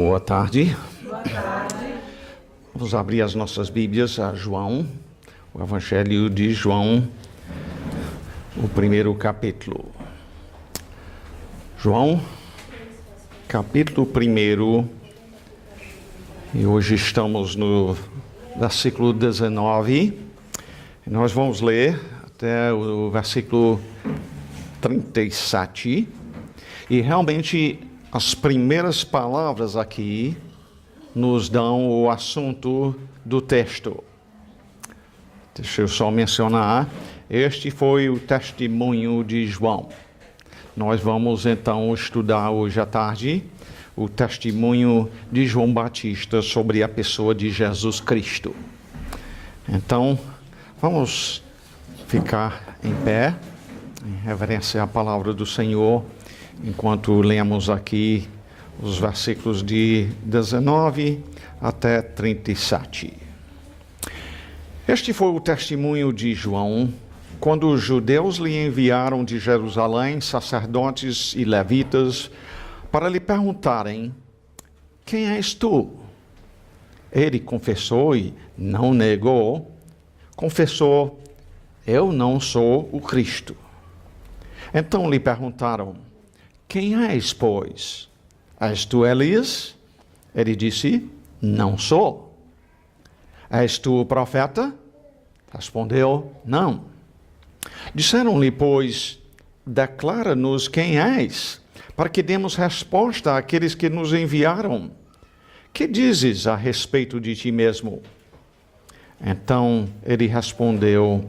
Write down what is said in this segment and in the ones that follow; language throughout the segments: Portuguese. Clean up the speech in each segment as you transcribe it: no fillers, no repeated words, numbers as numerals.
Boa tarde. Boa tarde. Vamos abrir as nossas Bíblias a João, o Evangelho de João, o primeiro capítulo. João, capítulo 1, e hoje estamos no versículo 19. Nós vamos ler até o versículo 37. E realmente as primeiras palavras aqui nos dão o assunto do texto. Deixa eu só mencionar, este foi o testemunho de João. Nós vamos então estudar hoje à tarde o testemunho de João Batista sobre a pessoa de Jesus Cristo. Então, vamos ficar em pé, em reverência à palavra do Senhor, enquanto lemos aqui os versículos de 19 até 37. Este foi o testemunho de João, quando os judeus lhe enviaram de Jerusalém sacerdotes e levitas para lhe perguntarem: quem és tu? Ele confessou e não negou. Confessou: eu não sou o Cristo. Então lhe perguntaram: quem és, pois? És tu Elias? Ele disse: não sou. És tu o profeta? Respondeu: não. Disseram-lhe, pois: declara-nos quem és, para que demos resposta àqueles que nos enviaram. Que dizes a respeito de ti mesmo? Então ele respondeu: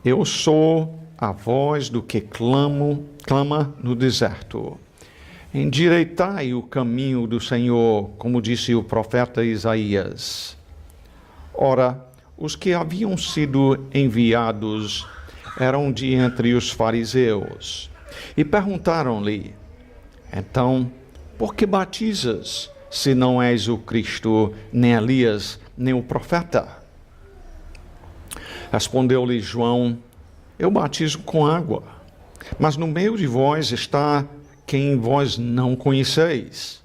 eu sou a voz do que clama no deserto. Endireitai o caminho do Senhor, como disse o profeta Isaías. Ora, os que haviam sido enviados eram de entre os fariseus, e perguntaram-lhe: então, por que batizas, se não és o Cristo, nem Elias, nem o profeta? Respondeu-lhe João: eu batizo com água, mas no meio de vós está quem vós não conheceis,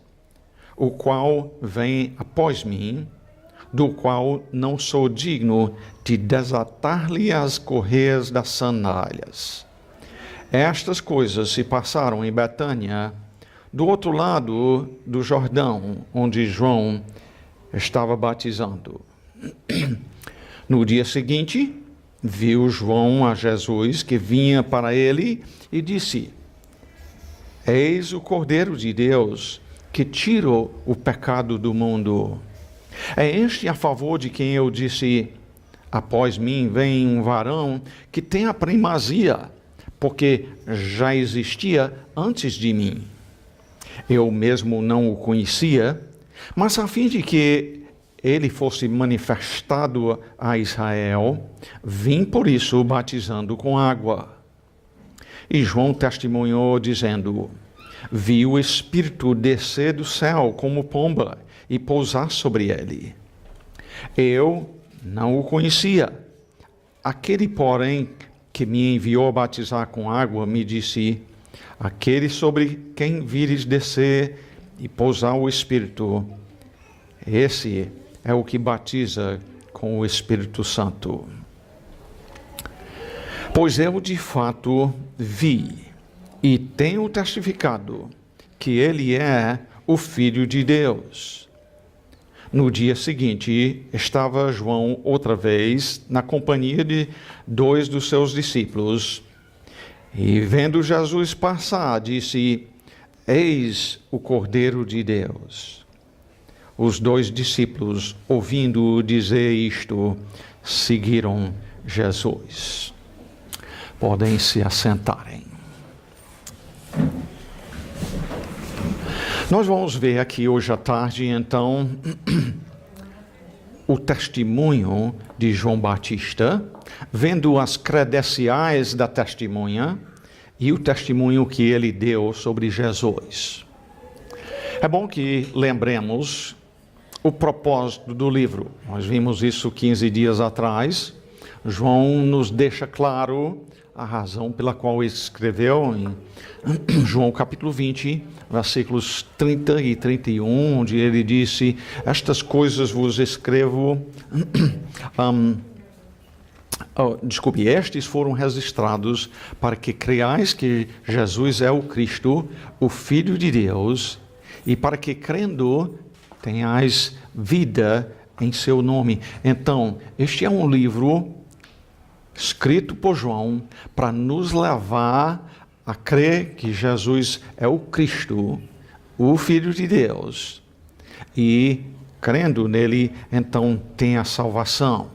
o qual vem após mim, do qual não sou digno de desatar-lhe as correias das sandálias. Estas coisas se passaram em Betânia, do outro lado do Jordão, onde João estava batizando. No dia seguinte, viu João a Jesus que vinha para ele e disse: eis o Cordeiro de Deus que tira o pecado do mundo. É este a favor de quem eu disse: após mim vem um varão que tem a primazia, porque já existia antes de mim. Eu mesmo não o conhecia, mas a fim de que ele fosse manifestado a Israel, vim por isso batizando com água. E João testemunhou, dizendo: vi o Espírito descer do céu como pomba e pousar sobre ele. Eu não o conhecia. Aquele, porém, que me enviou a batizar com água, me disse: aquele sobre quem vires descer e pousar o Espírito, esse é o que batiza com o Espírito Santo. Pois eu de fato vi e tenho testificado que ele é o Filho de Deus. No dia seguinte, estava João outra vez na companhia de 2 dos seus discípulos. E vendo Jesus passar, disse: eis o Cordeiro de Deus. Os 2 discípulos, ouvindo-o dizer isto, seguiram Jesus. Podem se assentarem. Nós vamos ver aqui hoje à tarde, então, o testemunho de João Batista, vendo as credenciais da testemunha e o testemunho que ele deu sobre Jesus. É bom que lembremos o propósito do livro. Nós vimos isso 15 dias atrás. João nos deixa claro a razão pela qual ele escreveu em João capítulo 20, versículos 30 e 31, onde ele disse: estas coisas vos escrevo, estes foram registrados para que creiais que Jesus é o Cristo, o Filho de Deus, e para que crendo tenhais vida em seu nome. Então, este é um livro escrito por João para nos levar a crer que Jesus é o Cristo, o Filho de Deus, e crendo nele, então tem a salvação.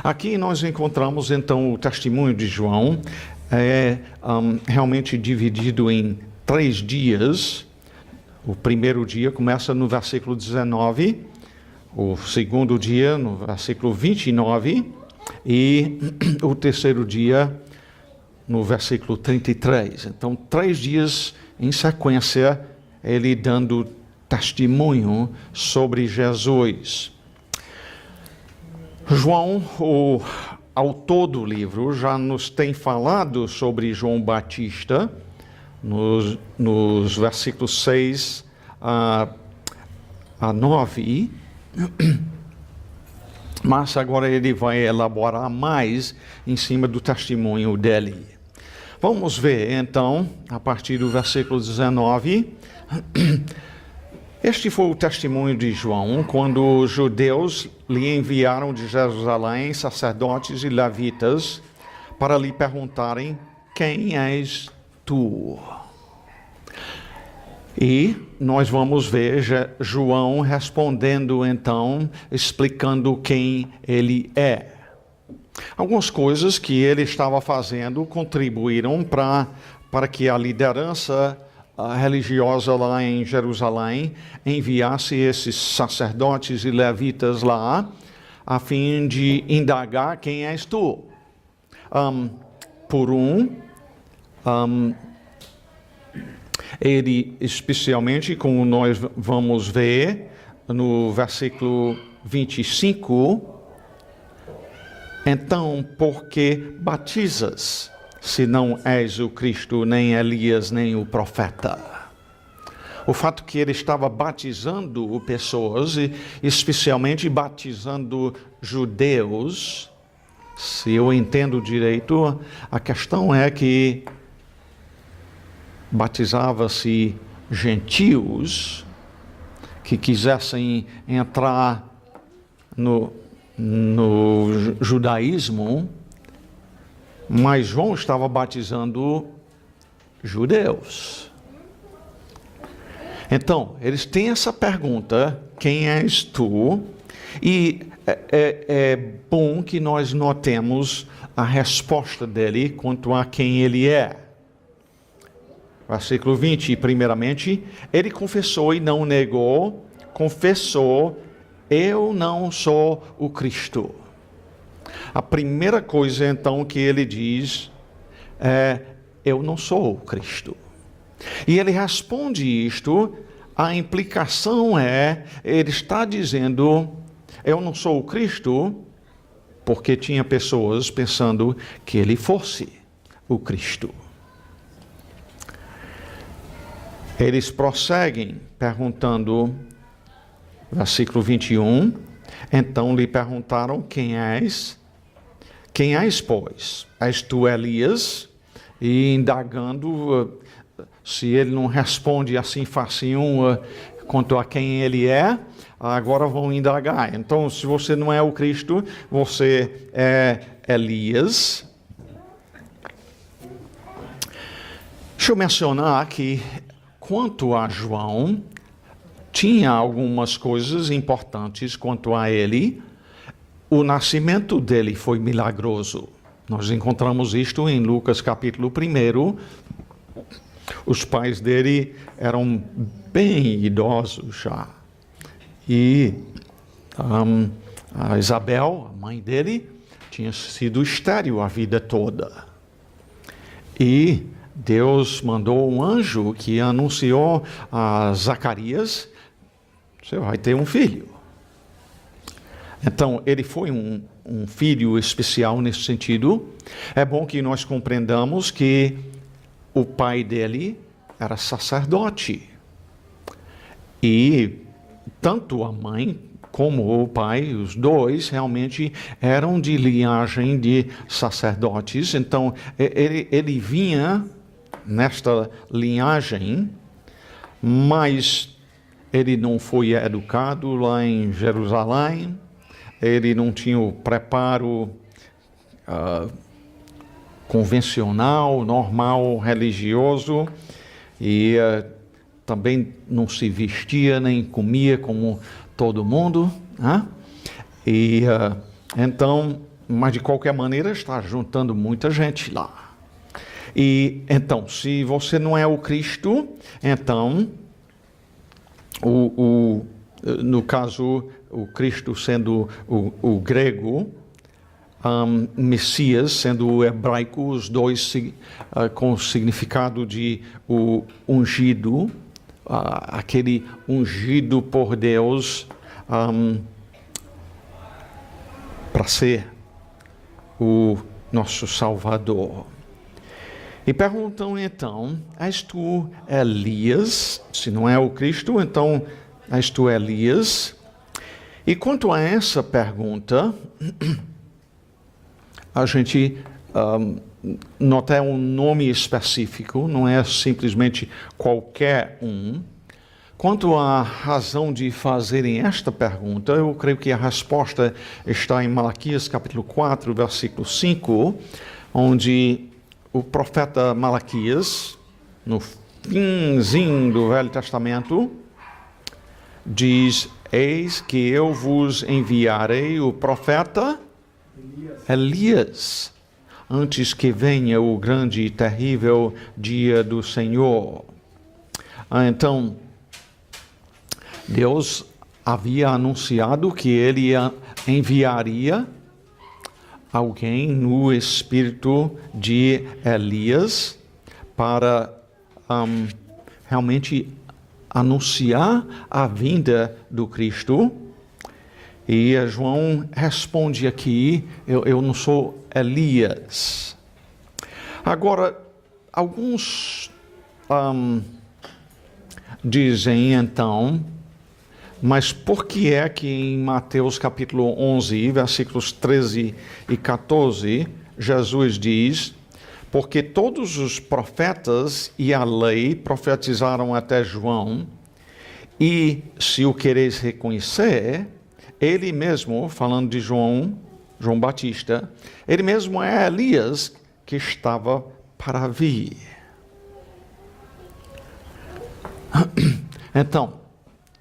Aqui nós encontramos então o testemunho de João, realmente dividido em 3 dias. O primeiro dia começa no versículo 19, o segundo dia no versículo 29 e o terceiro dia no versículo 33. Então, 3 dias em sequência, ele dando testemunho sobre Jesus. João, o autor do livro, já nos tem falado sobre João Batista nos versículos 6 a 9, mas agora ele vai elaborar mais em cima do testemunho dele. Vamos ver então, a partir do versículo 19, este foi o testemunho de João quando os judeus lhe enviaram de Jerusalém sacerdotes e levitas para lhe perguntarem: quem és tu? E nós vamos ver João respondendo então, explicando quem ele é. Algumas coisas que ele estava fazendo contribuíram para que a liderança religiosa lá em Jerusalém enviasse esses sacerdotes e levitas lá, a fim de indagar: quem és tu? Ele, especialmente, como nós vamos ver no versículo 25, então, por que batizas, se não és o Cristo, nem Elias, nem o profeta? O fato que ele estava batizando pessoas, e especialmente batizando judeus, se eu entendo direito, a questão é que batizava-se gentios que quisessem entrar no judaísmo, mas João estava batizando judeus. Então, eles têm essa pergunta: quem és tu? E é bom que nós notemos a resposta dele quanto a quem ele é. Versículo 20, primeiramente, ele confessou e não negou, confessou: eu não sou o Cristo. A primeira coisa, então, que ele diz é: eu não sou o Cristo. E ele responde isto, a implicação é, ele está dizendo: eu não sou o Cristo, porque tinha pessoas pensando que ele fosse o Cristo. Eles prosseguem perguntando, versículo 21, então lhe perguntaram: quem és? Quem és, pois? És tu Elias? E indagando, se ele não responde assim facinho quanto a quem ele é, agora vão indagar. Então, se você não é o Cristo, você é Elias. Deixa eu mencionar que, quanto a João, tinha algumas coisas importantes quanto a ele. O nascimento dele foi milagroso. Nós encontramos isto em Lucas capítulo 1. Os pais dele eram bem idosos já. E a Isabel, a mãe dele, tinha sido estéril a vida toda. E Deus mandou um anjo que anunciou a Zacarias: você vai ter um filho. Então, ele foi um um filho especial nesse sentido. É bom que nós compreendamos que o pai dele era sacerdote. E tanto a mãe como o pai, os dois realmente eram de linhagem de sacerdotes. Então, ele vinha nesta linhagem, mas ele não foi educado lá em Jerusalém, ele não tinha o preparo convencional, normal, religioso, e também não se vestia nem comia como todo mundo, né? E então, mas de qualquer maneira está juntando muita gente lá. E então, se você não é o Cristo, então no caso o Cristo sendo o grego, Messias sendo o hebraico, os dois com o significado de o ungido, aquele ungido por Deus para ser o nosso Salvador. E perguntam então, és tu Elias? Se não é o Cristo, então és tu Elias? E quanto a essa pergunta, a gente nota um nome específico, não é simplesmente qualquer um. Quanto à razão de fazerem esta pergunta, eu creio que a resposta está em Malaquias capítulo 4, versículo 5, onde o profeta Malaquias, no finzinho do Velho Testamento, diz: eis que eu vos enviarei o profeta Elias, antes que venha o grande e terrível dia do Senhor. Então, Deus havia anunciado que ele enviaria alguém no espírito de Elias para realmente anunciar a vinda do Cristo. E João responde aqui: eu não sou Elias. Agora, alguns dizem então, mas por que é que em Mateus capítulo 11, versículos 13 e 14, Jesus diz: porque todos os profetas e a lei profetizaram até João, e se o quereis reconhecer, ele mesmo, falando de João Batista, ele mesmo é Elias que estava para vir. Então,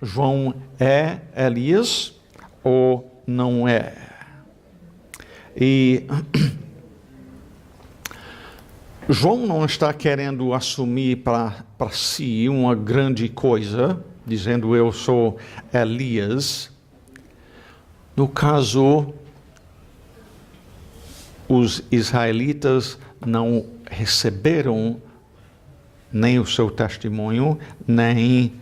João é Elias ou não é? E João não está querendo assumir para si uma grande coisa, dizendo eu sou Elias. No caso, os israelitas não receberam nem o seu testemunho, nem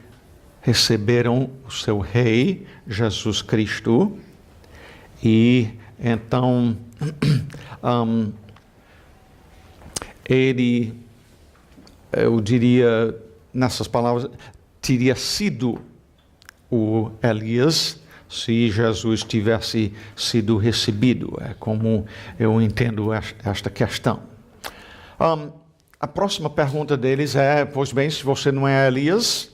receberam o seu rei, Jesus Cristo. E então, ele, eu diria, nessas palavras, teria sido o Elias se Jesus tivesse sido recebido. É como eu entendo esta questão. A próxima pergunta deles é: pois bem, se você não é Elias,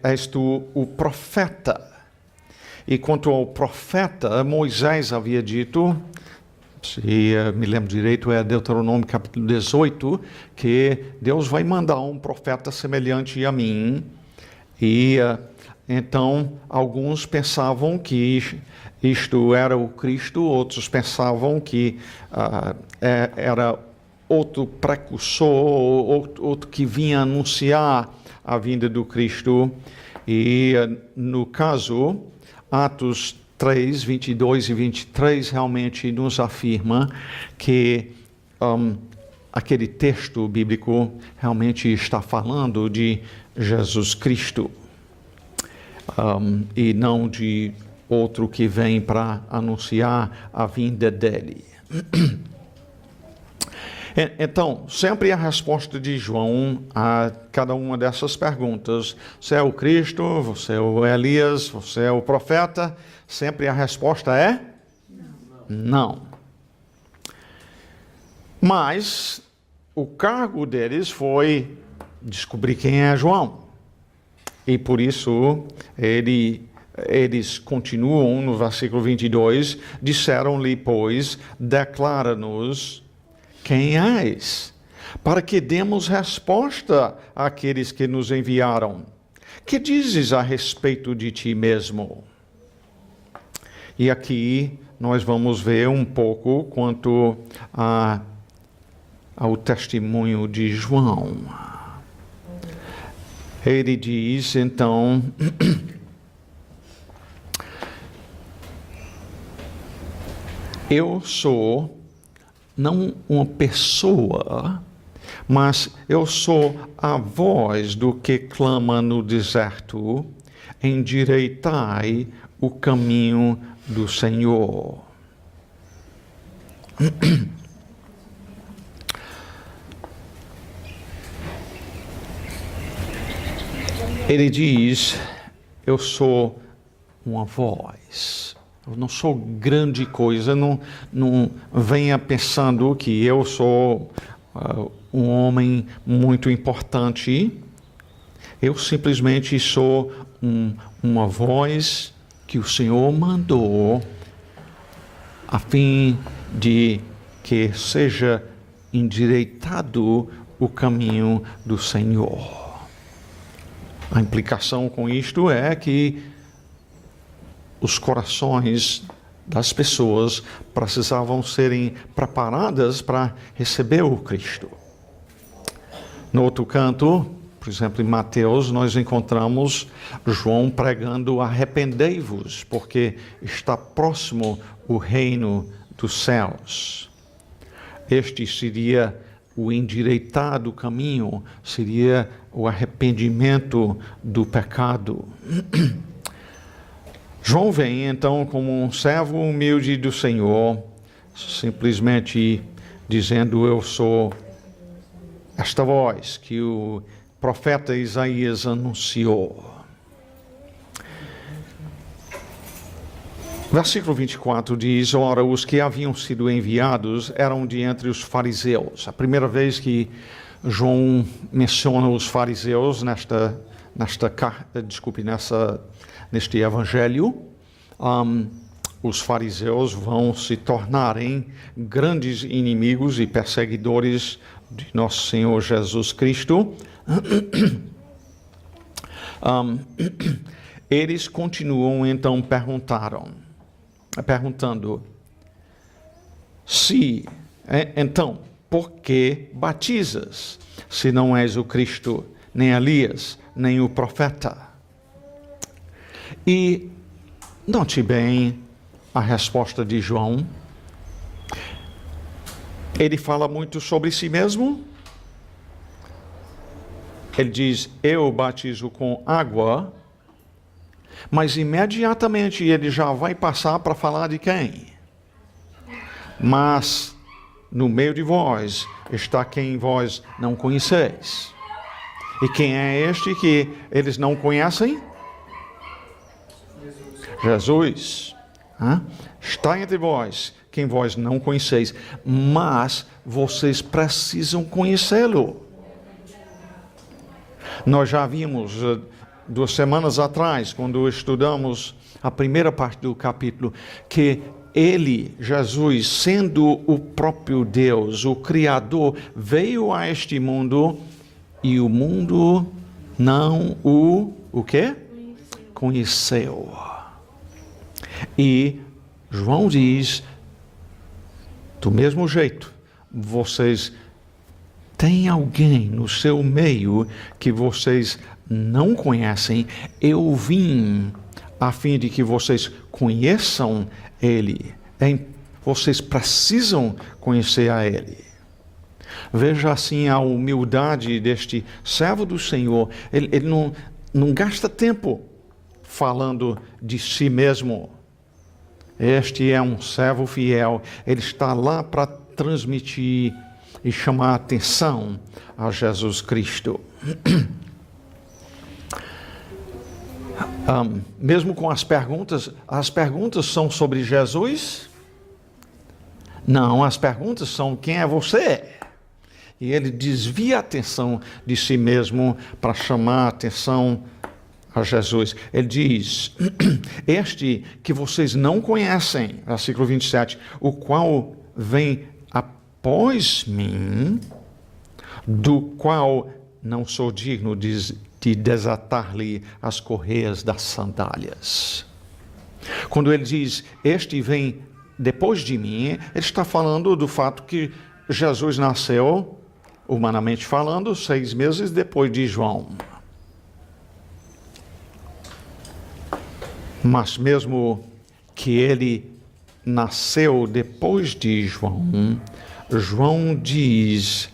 és tu o profeta. E quanto ao profeta, Moisés havia dito, se me lembro direito, é Deuteronômio capítulo 18, que Deus vai mandar um profeta semelhante a mim. E então alguns pensavam que isto era o Cristo, outros pensavam que era outro precursor, outro que vinha anunciar a vinda do Cristo. E no caso, Atos 3, 22 e 23 realmente nos afirma que aquele texto bíblico realmente está falando de Jesus Cristo, e não de outro que vem para anunciar a vinda dele. Então, sempre a resposta de João a cada uma dessas perguntas: você é o Cristo, você é o Elias, você é o profeta? Sempre a resposta é não. Mas o cargo deles foi descobrir quem é João. E por isso eles continuam no versículo 22, disseram-lhe, pois, declara-nos quem és, para que demos resposta àqueles que nos enviaram. Que dizes a respeito de ti mesmo? E aqui nós vamos ver um pouco quanto ao testemunho de João. Ele diz, então, eu sou não uma pessoa, mas eu sou a voz do que clama no deserto: endireitai o caminho do Senhor. Ele diz, eu sou uma voz. Eu não sou grande coisa, não venha pensando que eu sou um homem muito importante. Eu simplesmente sou uma voz que o Senhor mandou a fim de que seja endireitado o caminho do Senhor. A implicação com isto é que os corações das pessoas precisavam serem preparadas para receber o Cristo. No outro canto, por exemplo, em Mateus, nós encontramos João pregando: arrependei-vos, porque está próximo o reino dos céus. Este seria o endireitar do caminho, seria o arrependimento do pecado. João vem, então, como um servo humilde do Senhor, simplesmente dizendo: eu sou esta voz que o profeta Isaías anunciou. Versículo 24 diz: ora, os que haviam sido enviados eram de entre os fariseus. A primeira vez que João menciona os fariseus neste evangelho, os fariseus vão se tornarem grandes inimigos e perseguidores de nosso Senhor Jesus Cristo. Eles continuam então perguntando: então, por que batizas, se não és o Cristo, nem Elias, nem o profeta? E note bem a resposta de João. Ele fala muito sobre si mesmo. Ele diz: eu batizo com água, mas imediatamente ele já vai passar para falar de quem? Mas no meio de vós está quem vós não conheceis. E quem é este que eles não conhecem? Jesus. Está entre vós quem vós não conheceis, mas vocês precisam conhecê-lo. Nós já vimos 2 semanas atrás, quando estudamos a primeira parte do capítulo, que ele, Jesus, sendo o próprio Deus, o Criador, veio a este mundo e o mundo não o quê? Conheceu. E João diz, do mesmo jeito, vocês têm alguém no seu meio que vocês não conhecem. Eu vim a fim de que vocês conheçam Ele. Vocês precisam conhecer a Ele. Veja assim a humildade deste servo do Senhor. Ele não gasta tempo falando de si mesmo. Este é um servo fiel. Ele está lá para transmitir e chamar a atenção a Jesus Cristo. Mesmo com as perguntas são sobre Jesus? Não, as perguntas são: quem é você? E ele desvia a atenção de si mesmo para chamar a atenção a Jesus. Ele diz: este que vocês não conhecem, versículo 27, o qual vem após mim, do qual não sou digno de desatar-lhe as correias das sandálias. Quando ele diz, este vem depois de mim, ele está falando do fato que Jesus nasceu, humanamente falando, 6 meses depois de João. Mas mesmo que ele nasceu depois de João, João diz: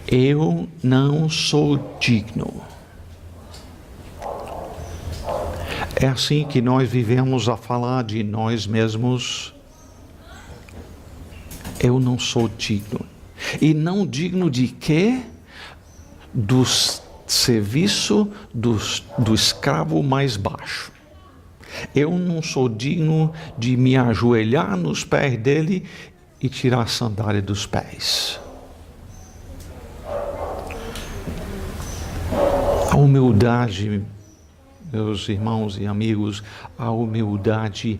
eu não sou digno. É assim que nós vivemos a falar de nós mesmos. Eu não sou digno. E não digno de quê? Do serviço do escravo mais baixo. Eu não sou digno de me ajoelhar nos pés dele e tirar a sandália dos pés. A humildade, meus irmãos e amigos, a humildade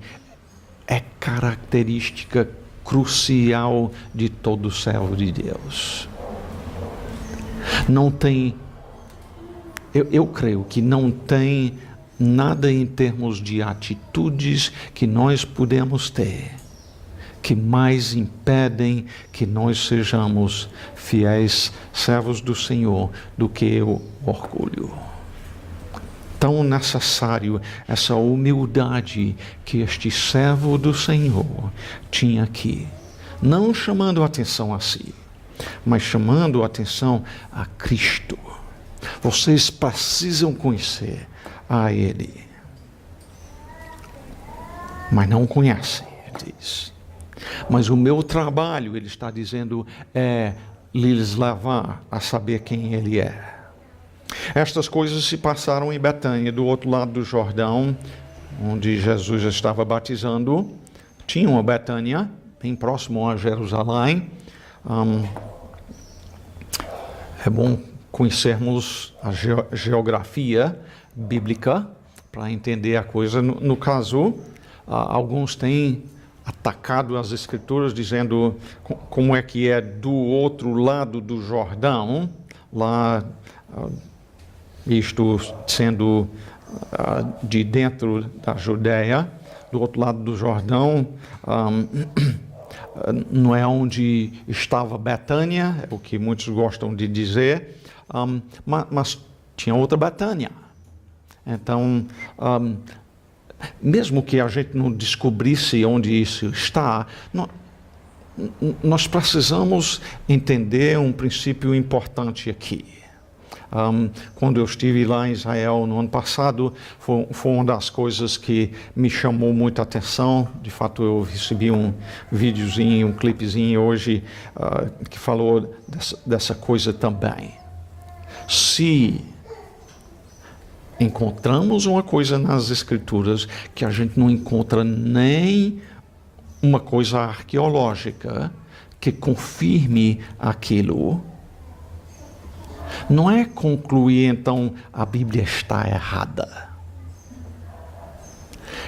é característica crucial de todo servo de Deus. Não tem, eu creio que não tem nada em termos de atitudes que nós podemos ter que mais impedem que nós sejamos fiéis servos do Senhor do que o orgulho. Tão necessário essa humildade que este servo do Senhor tinha aqui, não chamando atenção a si, mas chamando atenção a Cristo. Vocês precisam conhecer a Ele, mas não conhecem, ele diz. Mas o meu trabalho, ele está dizendo, é lhes levar a saber quem Ele é. Estas coisas se passaram em Betânia, do outro lado do Jordão, onde Jesus estava batizando. Tinha uma Betânia, bem próximo a Jerusalém. É bom conhecermos a geografia bíblica para entender a coisa. No caso, alguns têm atacado as Escrituras, dizendo como é que é do outro lado do Jordão, lá, isto sendo de dentro da Judeia, do outro lado do Jordão, não é onde estava Betânia, é o que muitos gostam de dizer, mas tinha outra Betânia. Então, mesmo que a gente não descobrisse onde isso está, nós precisamos entender um princípio importante aqui. Quando eu estive lá em Israel no ano passado, foi uma das coisas que me chamou muita atenção. De fato, eu recebi um videozinho, um clipezinho hoje que falou dessa coisa também. Se encontramos uma coisa nas Escrituras que a gente não encontra nem uma coisa arqueológica que confirme aquilo, não é concluir então a Bíblia está errada.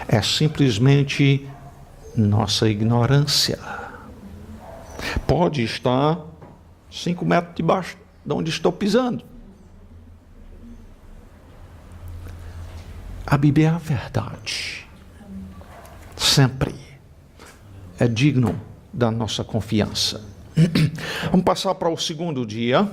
É simplesmente nossa ignorância. Pode estar 5 metros debaixo de onde estou pisando. A Bíblia é a verdade. Sempre. É digno da nossa confiança. Vamos passar para o segundo dia.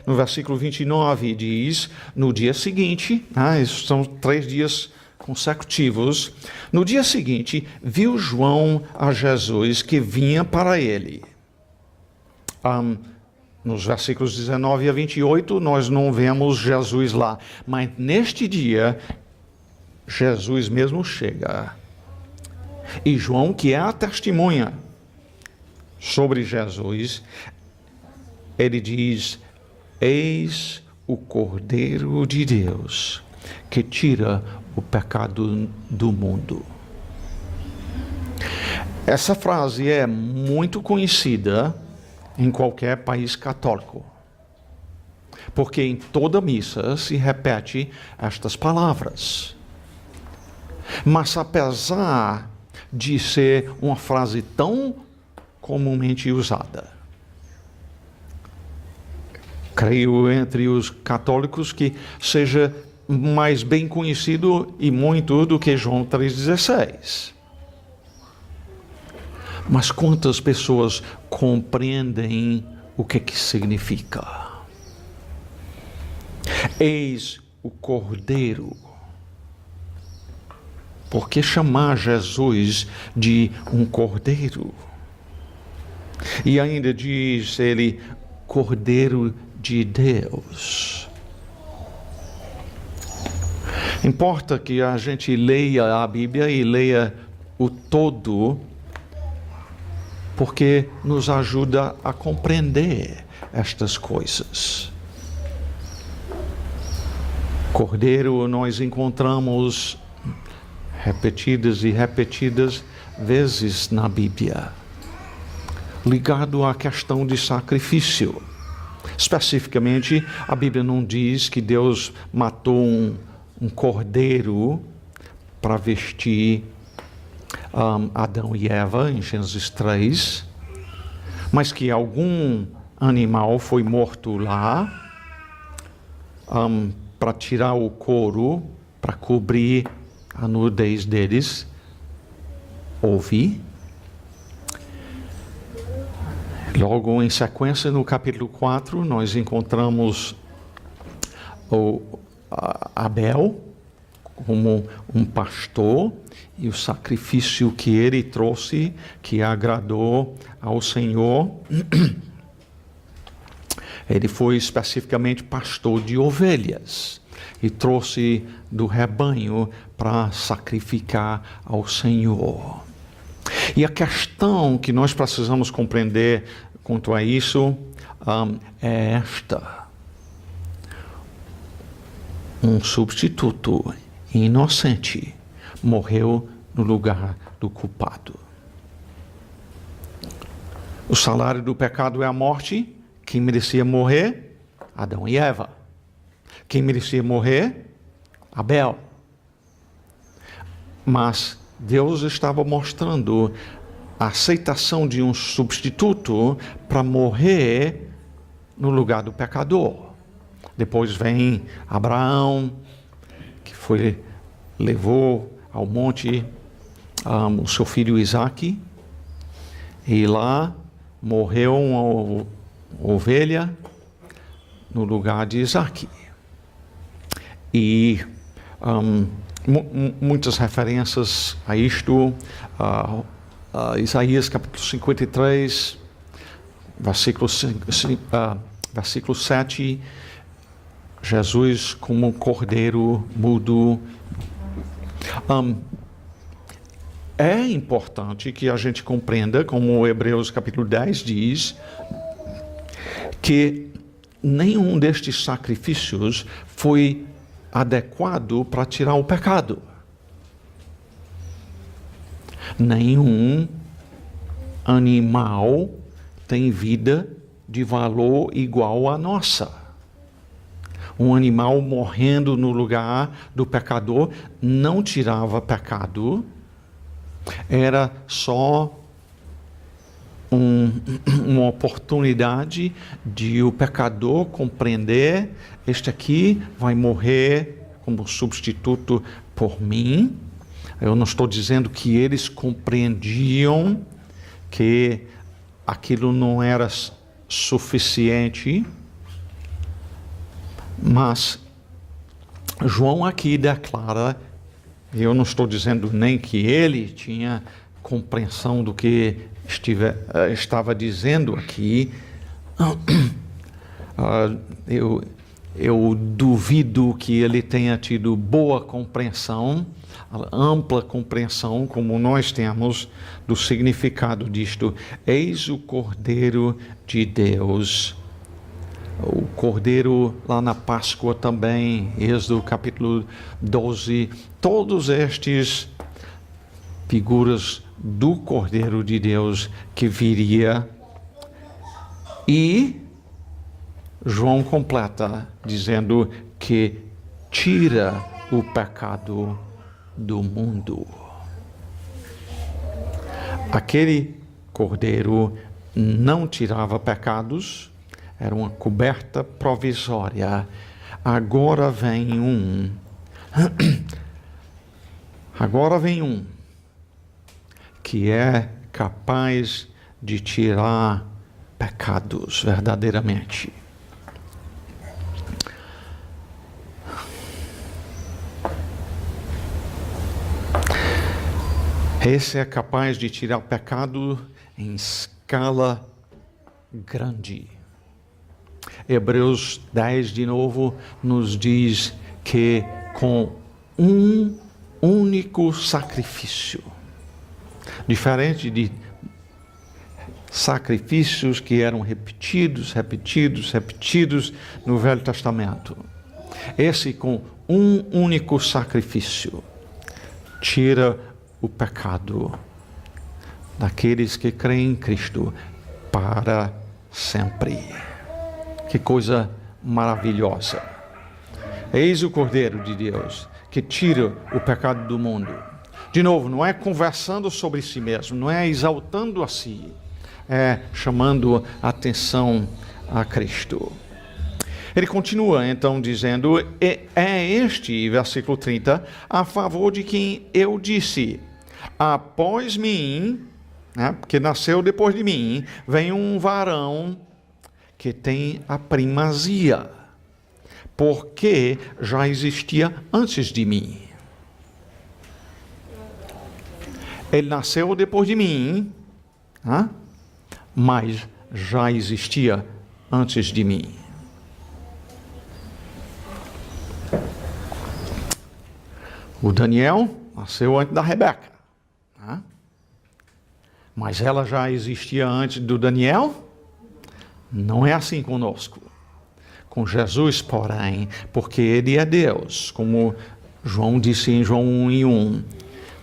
No versículo 29 diz, no dia seguinte, esses são 3 dias consecutivos, no dia seguinte, viu João a Jesus que vinha para ele. Nos versículos 19 a 28, nós não vemos Jesus lá. Mas neste dia, Jesus mesmo chega. E João, que é a testemunha sobre Jesus, ele diz: eis o Cordeiro de Deus que tira o pecado do mundo. Essa frase é muito conhecida em qualquer país católico, porque em toda missa se repete estas palavras. Mas apesar de ser uma frase tão comumente usada, creio entre os católicos que seja mais bem conhecido e muito do que João 3,16. Mas quantas pessoas compreendem o que significa? Eis o Cordeiro. Por que chamar Jesus de um Cordeiro? E ainda diz ele, Cordeiro de Deus. Importa que a gente leia a Bíblia e leia o todo, porque nos ajuda a compreender estas coisas. Cordeiro nós encontramos repetidas e repetidas vezes na Bíblia, ligado à questão de sacrifício. Especificamente, a Bíblia não diz que Deus matou um cordeiro para vestir Adão e Eva, em Gênesis 3, mas que algum animal foi morto lá para tirar o couro, para cobrir a nudez deles. Houve. Logo em sequência, no capítulo 4, nós encontramos Abel como um pastor e o sacrifício que ele trouxe, que agradou ao Senhor. Ele foi especificamente pastor de ovelhas e trouxe do rebanho para sacrificar ao Senhor. E a questão que nós precisamos compreender quanto a isso é esta: um substituto inocente morreu no lugar do culpado. O salário do pecado é a morte. Quem merecia morrer? Adão e Eva. Quem merecia morrer? Abel. Mas Deus estava mostrando a aceitação de um substituto para morrer no lugar do pecador. Depois vem Abraão, que levou ao monte o seu filho Isaque, e lá morreu uma ovelha no lugar de Isaque. E muitas referências a isto, Isaías capítulo 53, versículo 7, Jesus como um cordeiro mudo. É importante que a gente compreenda, como Hebreus capítulo 10 diz, que nenhum destes sacrifícios foi adequado para tirar o pecado. Nenhum animal tem vida de valor igual à nossa. Um animal morrendo no lugar do pecador não tirava pecado, era só uma oportunidade de o pecador compreender: este aqui vai morrer como substituto por mim. Eu não estou dizendo que eles compreendiam que aquilo não era suficiente, mas João aqui declara, eu não estou dizendo nem que ele tinha compreensão do que estava dizendo aqui. eu duvido que ele tenha tido boa compreensão, ampla compreensão, como nós temos, do significado disto. Eis o Cordeiro de Deus. O Cordeiro lá na Páscoa também, Êxodo capítulo 12, todos estes figuras do Cordeiro de Deus que viria. E João completa dizendo que tira o pecado do mundo. Aquele Cordeiro não tirava pecados, era uma coberta provisória. Agora vem um que é capaz de tirar pecados verdadeiramente. Esse é capaz de tirar pecado em escala grande. Hebreus 10, de novo, nos diz que com um único sacrifício, diferente de sacrifícios que eram repetidos no Velho Testamento, esse com um único sacrifício tira o pecado daqueles que creem em Cristo para sempre. Que coisa maravilhosa! Eis o Cordeiro de Deus que tira o pecado do mundo. De novo, não é conversando sobre si mesmo, não é exaltando a si, é chamando a atenção a Cristo. Ele continua então dizendo, é este, versículo 30, a favor de quem eu disse, após mim, porque nasceu depois de mim, vem um varão que tem a primazia, porque já existia antes de mim. Ele nasceu depois de mim, mas já existia antes de mim. O Daniel nasceu antes da Rebeca, mas ela já existia antes do Daniel? Não é assim conosco. Com Jesus, porém, porque Ele é Deus, como João disse em João 1:1.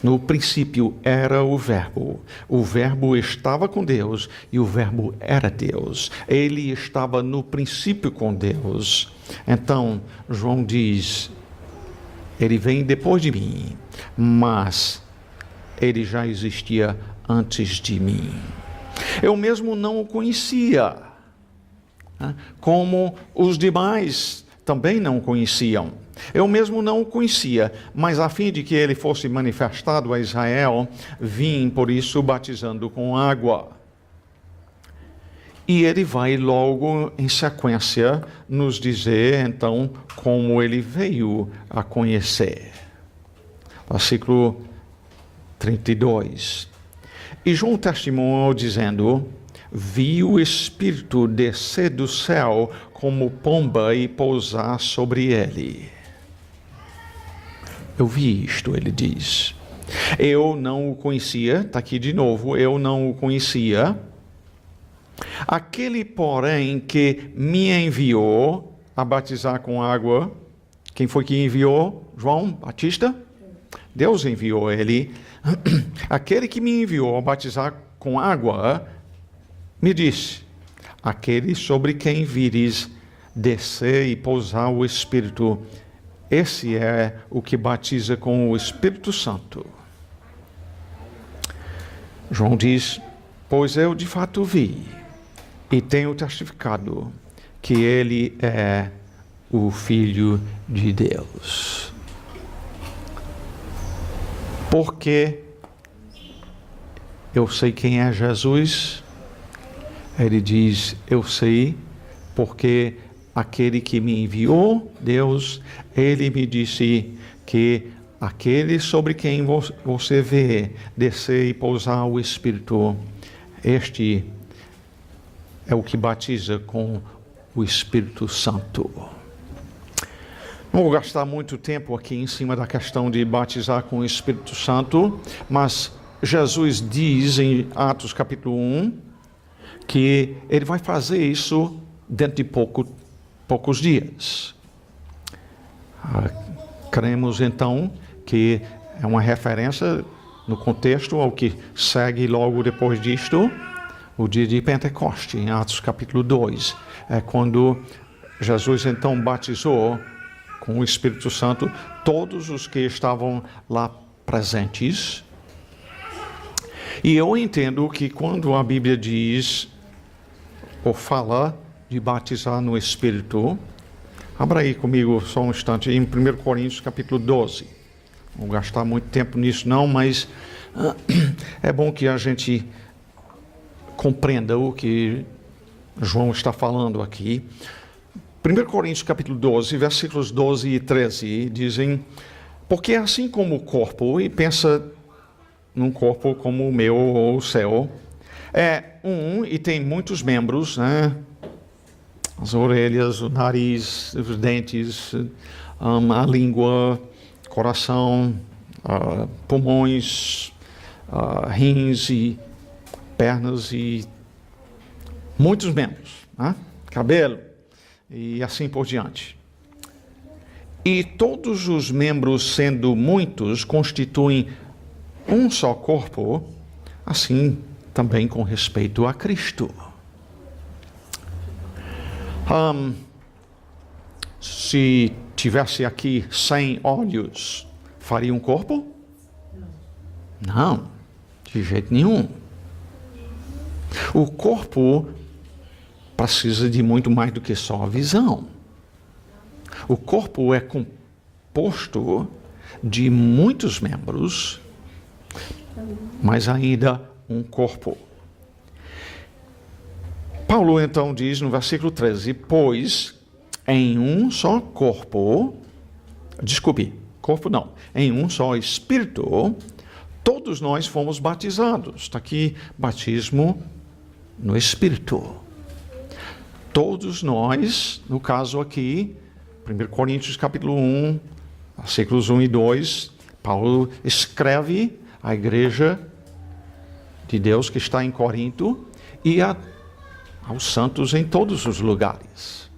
No princípio era o Verbo estava com Deus e o Verbo era Deus. Ele estava no princípio com Deus. Então, João diz, ele vem depois de mim, mas ele já existia antes de mim. Eu mesmo não o conhecia, como os demais também não o conheciam. Eu mesmo não o conhecia, mas a fim de que ele fosse manifestado a Israel, vim por isso batizando com água. E ele vai logo em sequência nos dizer então como ele veio a conhecer. Versículo 32. E João testemunhou dizendo, vi o Espírito descer do céu como pomba e pousar sobre ele. Eu vi isto, ele diz. Eu não o conhecia, está aqui de novo, eu não o conhecia. Aquele, porém, que me enviou a batizar com água, quem foi que enviou? João Batista? Deus enviou ele. Aquele que me enviou a batizar com água, me disse, aquele sobre quem vires descer e pousar o Espírito, esse é o que batiza com o Espírito Santo. João diz, pois eu de fato vi e tenho testificado que ele é o Filho de Deus. Porque eu sei quem é Jesus, ele diz, eu sei porque aquele que me enviou, Deus, ele me disse que aquele sobre quem você vê descer e pousar o Espírito, este é o que batiza com o Espírito Santo. Não vou gastar muito tempo aqui em cima da questão de batizar com o Espírito Santo, mas Jesus diz em Atos capítulo 1 que ele vai fazer isso dentro de poucos dias. Cremos então que é uma referência no contexto ao que segue logo depois disto, o dia de Pentecoste, em Atos capítulo 2. É quando Jesus então batizou com o Espírito Santo todos os que estavam lá presentes. E eu entendo que quando a Bíblia diz ou fala de batizar no Espírito, abra aí comigo só um instante, em 1 Coríntios capítulo 12. Não vou gastar muito tempo nisso não, mas é bom que a gente compreenda o que João está falando aqui. 1 Coríntios capítulo 12, versículos 12 e 13, dizem: porque assim como o corpo, e pensa num corpo como o meu ou o seu, é um e tem muitos membros, né? As orelhas, o nariz, os dentes, a língua, coração, pulmões, rins e pernas e muitos membros, né? Cabelo e assim por diante. E todos os membros, sendo muitos, constituem um só corpo, assim também com respeito a Cristo. Se tivesse aqui 100 olhos, faria um corpo? Não, de jeito nenhum. O corpo precisa de muito mais do que só a visão. O corpo é composto de muitos membros, mas ainda um corpo. Paulo então diz no versículo 13: pois em um só corpo, em um só Espírito, todos nós fomos batizados. Está aqui, batismo no Espírito. Todos nós, no caso aqui, 1 Coríntios capítulo 1, versículos 1 e 2, Paulo escreve à igreja de Deus que está em Corinto e aos santos em todos os lugares.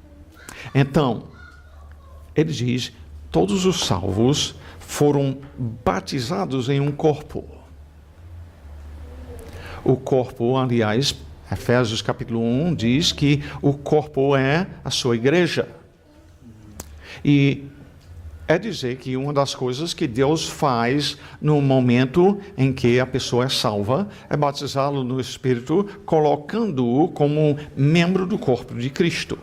Então, ele diz: todos os salvos foram batizados em um corpo. O corpo, aliás, Efésios capítulo 1 diz que o corpo é a sua igreja. E é dizer que uma das coisas que Deus faz no momento em que a pessoa é salva é batizá-lo no Espírito, colocando-o como membro do corpo de Cristo.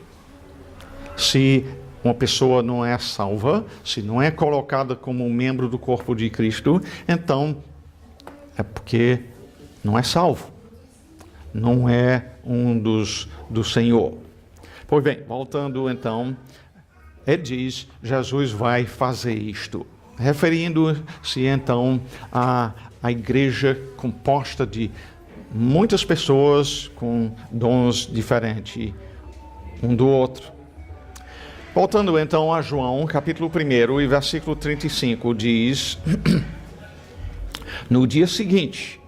Se uma pessoa não é salva, se não é colocada como membro do corpo de Cristo, então é porque não é salvo. Não é um do Senhor. Pois bem, voltando então, ele diz: Jesus vai fazer isto, referindo-se então à igreja composta de muitas pessoas com dons diferentes um do outro. Voltando então a João, capítulo 1 e versículo 35, diz: no dia seguinte,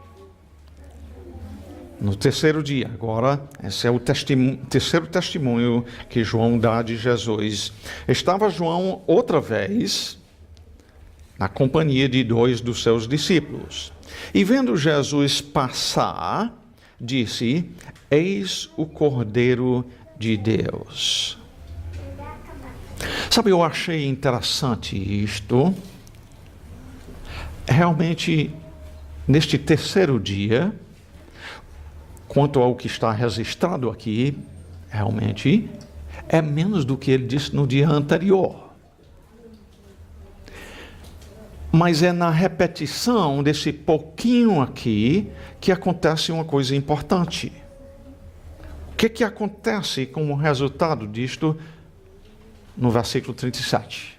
no terceiro dia, agora, esse é o terceiro testemunho que João dá de Jesus. Estava João outra vez na companhia de 2 dos seus discípulos. E vendo Jesus passar, disse: eis o Cordeiro de Deus. Sabe, eu achei interessante isto. Realmente, neste terceiro dia, quanto ao que está registrado aqui, realmente é menos do que ele disse no dia anterior. Mas é na repetição desse pouquinho aqui que acontece uma coisa importante. O que acontece como resultado disto no versículo 37?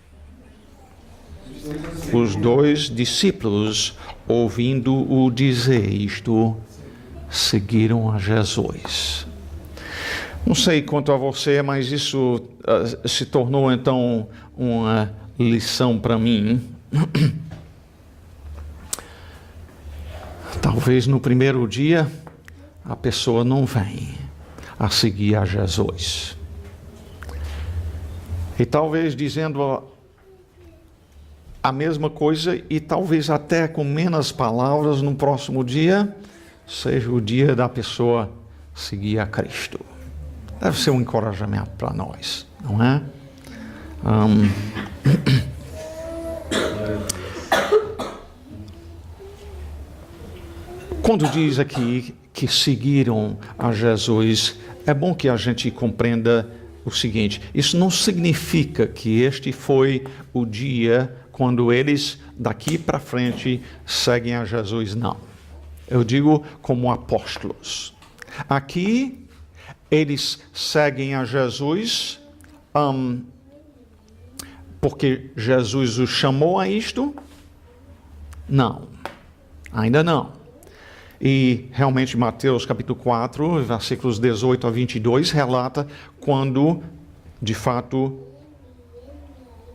Os 2 discípulos, ouvindo-o dizer isto, seguiram a Jesus. Não sei quanto a você, mas isso se tornou então uma lição para mim. Talvez no primeiro dia a pessoa não vem a seguir a Jesus. E talvez dizendo a mesma coisa e talvez até com menos palavras no próximo dia, seja o dia da pessoa seguir a Cristo. Deve ser um encorajamento para nós, não é? Quando diz aqui que seguiram a Jesus, é bom que a gente compreenda o seguinte: isso não significa que este foi o dia quando eles daqui para frente seguem a Jesus, não. Eu digo como apóstolos. Aqui eles seguem a Jesus porque Jesus os chamou a isto? Não, ainda não. E realmente Mateus capítulo 4, versículos 18 a 22, relata quando, de fato,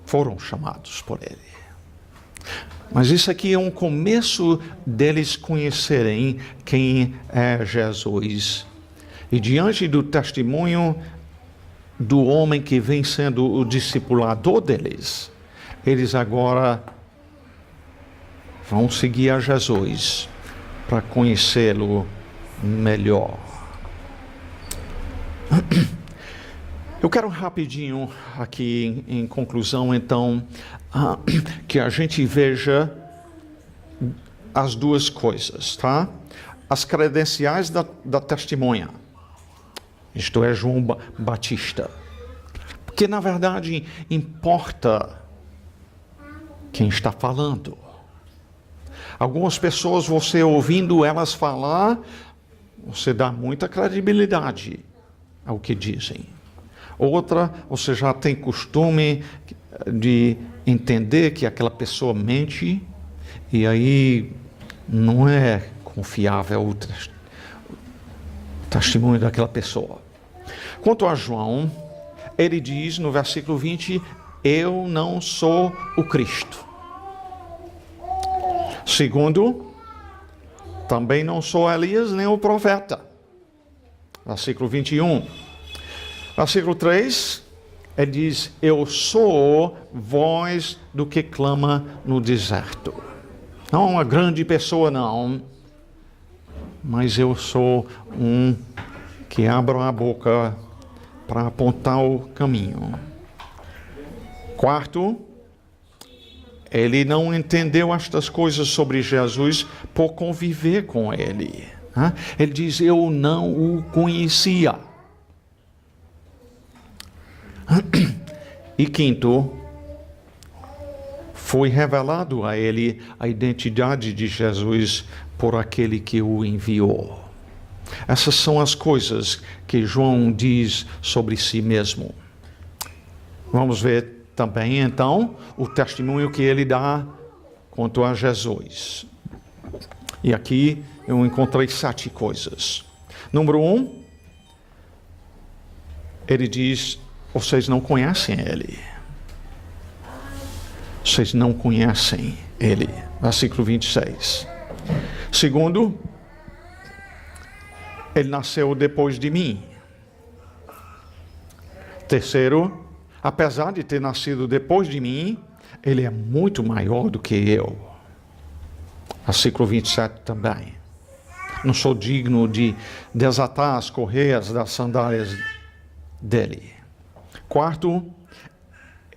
foram chamados por ele. Mas isso aqui é um começo deles conhecerem quem é Jesus. E diante do testemunho do homem que vem sendo o discipulador deles, eles agora vão seguir a Jesus para conhecê-lo melhor. Eu quero rapidinho aqui em conclusão, então, que a gente veja as duas coisas, tá? As credenciais da testemunha. Isto é João Batista. Porque, na verdade, importa quem está falando. Algumas pessoas, você ouvindo elas falar, você dá muita credibilidade ao que dizem. Outra, você já tem costume de entender que aquela pessoa mente, e aí não é confiável o testemunho daquela pessoa. Quanto a João, ele diz no versículo 20, eu não sou o Cristo. Segundo, também não sou Elias nem o profeta. Versículo 21. Versículo 3, ele diz, eu sou voz do que clama no deserto. Não uma grande pessoa, não. Mas eu sou um que abro a boca para apontar o caminho. Quarto, ele não entendeu estas coisas sobre Jesus por conviver com ele. Ele diz, eu não o conhecia. E quinto, foi revelado a ele a identidade de Jesus por aquele que o enviou. Essas são as coisas que João diz sobre si mesmo. Vamos ver também, então, o testemunho que ele dá quanto a Jesus. E aqui eu encontrei 7 coisas. Número 1, ele diz, vocês não conhecem ele. Vocês não conhecem ele. Versículo 26. Segundo, ele nasceu depois de mim. Terceiro, apesar de ter nascido depois de mim, ele é muito maior do que eu. Versículo 27 também. Não sou digno de desatar as correias das sandálias dele. Quarto,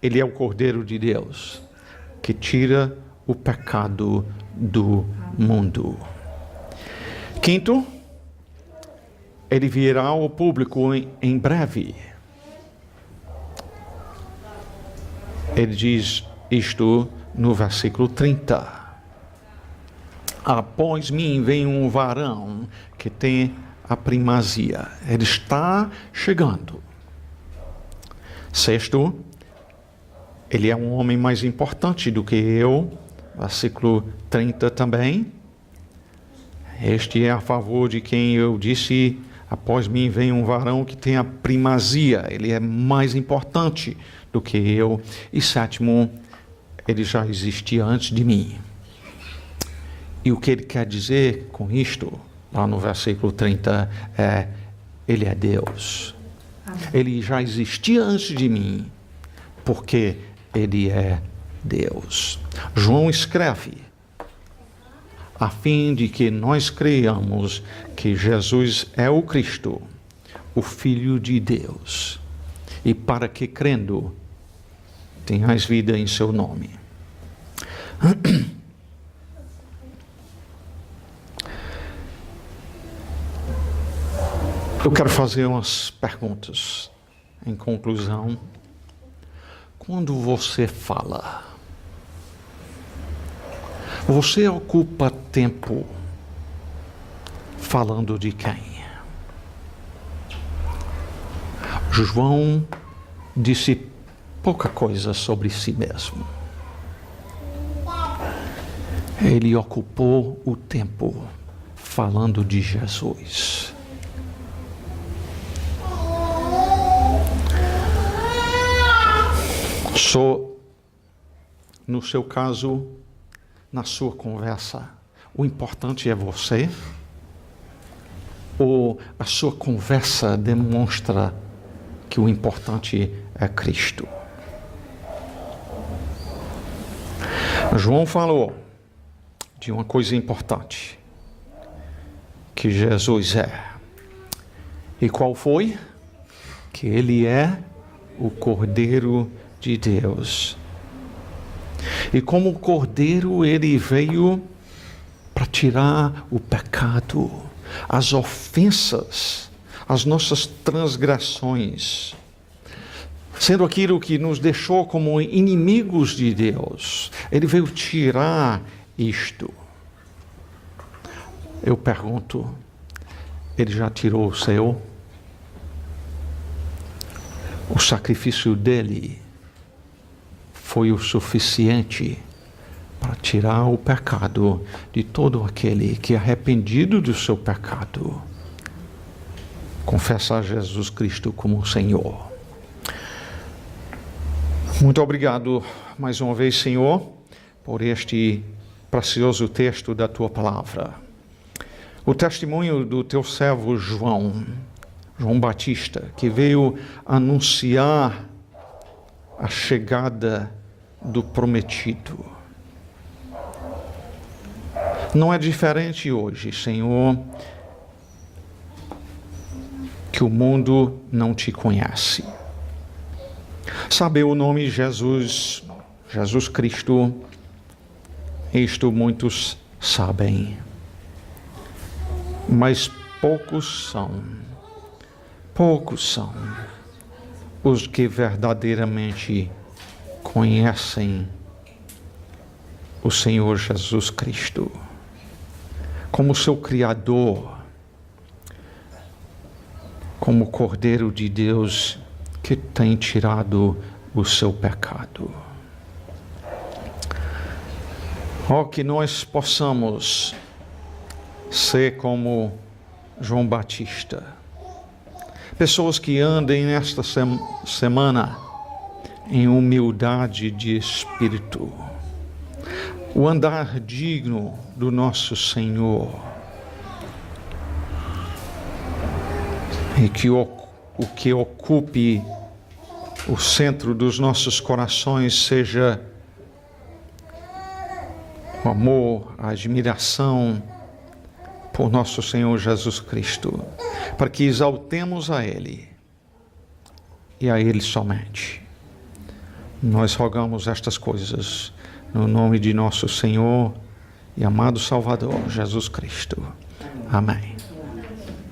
ele é o Cordeiro de Deus, que tira o pecado do mundo. Quinto, ele virá ao público em breve. Ele diz isto no versículo 30. Após mim vem um varão que tem a primazia. Ele está chegando. Sexto, ele é um homem mais importante do que eu. Versículo 30 também. Este é a favor de quem eu disse após mim vem um varão que tem a primazia, ele é mais importante do que eu. E sétimo, ele já existia antes de mim. E o que ele quer dizer com isto, lá no versículo 30, é: ele é Deus. Amém. Ele já existia antes de mim, porque ele é Deus. João escreve a fim de que nós creiamos que Jesus é o Cristo, o Filho de Deus, e para que, crendo, tenhais vida em seu nome. Eu quero fazer umas perguntas em conclusão. Quando você fala, você ocupa tempo falando de quem? João disse pouca coisa sobre si mesmo. Ele ocupou o tempo falando de Jesus. No seu caso, na sua conversa, o importante é você? Ou a sua conversa demonstra que o importante é Cristo? João falou de uma coisa importante, que Jesus é. E qual foi? Que ele é o Cordeiro de Deus. E como Cordeiro, ele veio para tirar o pecado, as ofensas, as nossas transgressões, sendo aquilo que nos deixou como inimigos de Deus. Ele veio tirar isto. Eu pergunto, ele já tirou o seu? O sacrifício dele foi o suficiente para tirar o pecado de todo aquele que, arrependido do seu pecado, confessa a Jesus Cristo como Senhor. Muito obrigado mais uma vez, Senhor, por este precioso texto da Tua Palavra. O testemunho do Teu servo João Batista, que veio anunciar a chegada do prometido. Não é diferente hoje, Senhor, que o mundo não te conhece. Sabe o nome Jesus Cristo, isto muitos sabem, mas poucos são os que verdadeiramente conhecem o Senhor Jesus Cristo como seu Criador, como Cordeiro de Deus que tem tirado o seu pecado. Que nós possamos ser como João Batista, pessoas que andem nesta semana em humildade de espírito, o andar digno do nosso Senhor, e que o que ocupe o centro dos nossos corações seja o amor, a admiração por nosso Senhor Jesus Cristo, para que exaltemos a Ele e a Ele somente. Nós rogamos estas coisas no nome de nosso Senhor e amado Salvador, Jesus Cristo. Amém.